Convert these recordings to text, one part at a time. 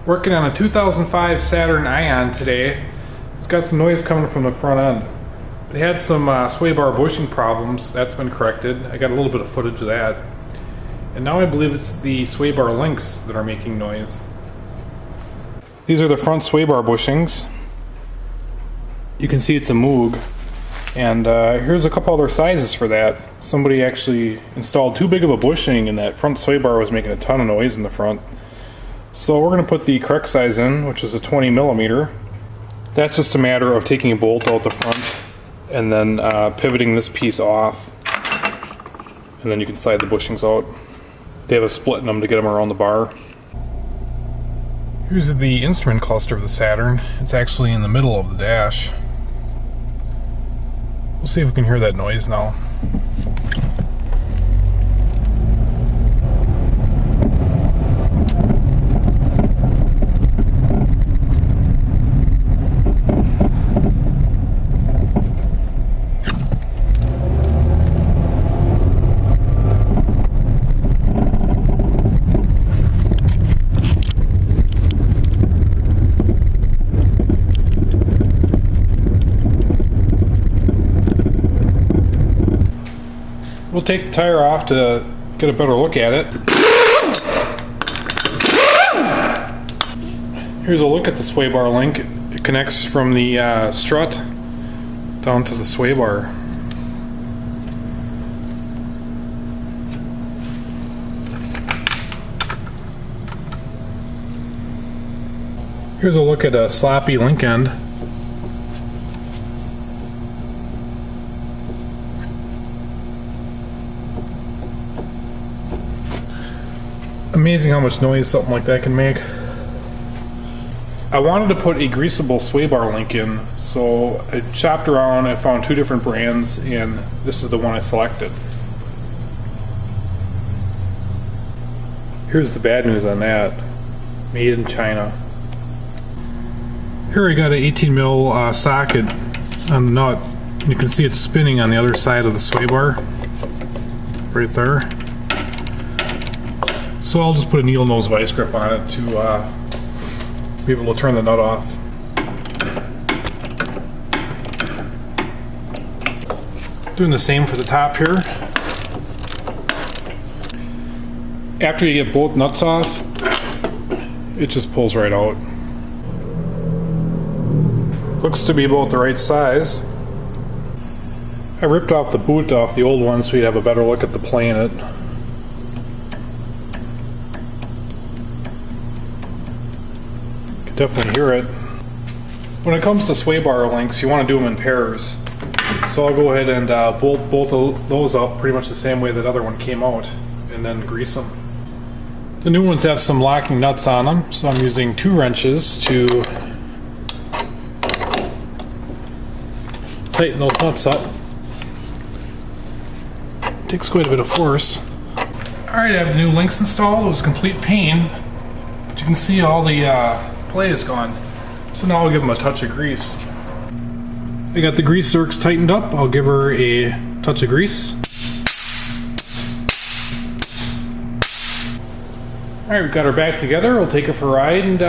Working on a 2005 Saturn Ion today. It's got some noise coming from the front end. It had some sway bar bushing problems. That's been corrected. I got a little bit of footage of that. And now I believe it's the sway bar links that are making noise. These are the front sway bar bushings. You can see it's a Moog. And here's a couple other sizes for that. Somebody actually installed too big of a bushing and that front sway bar was making a ton of noise in the front. So we're going to put the correct size in, which is a 20 millimeter. That's just a matter of taking a bolt out the front and then pivoting this piece off. And then you can slide the bushings out. They have a split in them to get them around the bar. Here's the instrument cluster of the Saturn. It's actually in the middle of the dash. We'll see if we can hear that noise now. We'll take the tire off to get a better look at it. Here's a look at the sway bar link. It connects from the strut down to the sway bar. Here's a look at a sloppy link end. Amazing how much noise something like that can make. I wanted to put a greasable sway bar link in, so I shopped around, I found two different brands, and this is the one I selected. Here's the bad news on that. Made in China. Here I got an 18 mil socket on the nut. You can see it spinning on the other side of the sway bar. Right there. So I'll just put a needle nose vice grip on it to be able to turn the nut off. Doing the same for the top here. After you get both nuts off, it just pulls right out. Looks to be about the right size. I ripped off the boot off the old one so you'd have a better look at the play in it. Definitely hear it. When it comes to sway bar links, you want to do them in pairs. So I'll go ahead and bolt both of those up pretty much the same way that other one came out, and then grease them. The new ones have some locking nuts on them, so I'm using 2 wrenches to tighten those nuts up. Takes quite a bit of force. Alright, I have the new links installed. It was complete pain, but you can see all the play is gone. So now I'll give them a touch of grease. I got the grease zerks tightened up. I'll give her a touch of grease. Alright, we've got her back together. We'll take her for a ride and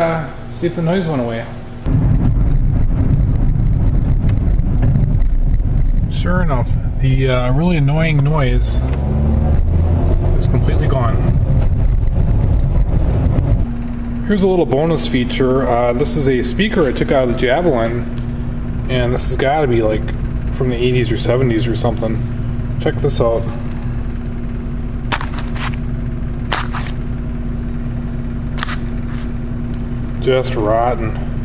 see if the noise went away. Sure enough, the really annoying noise is completely gone. Here's a little bonus feature. This is a speaker I took out of the Javelin, and this has got to be like from the 80s or 70s or something. Check this out. Just rotten.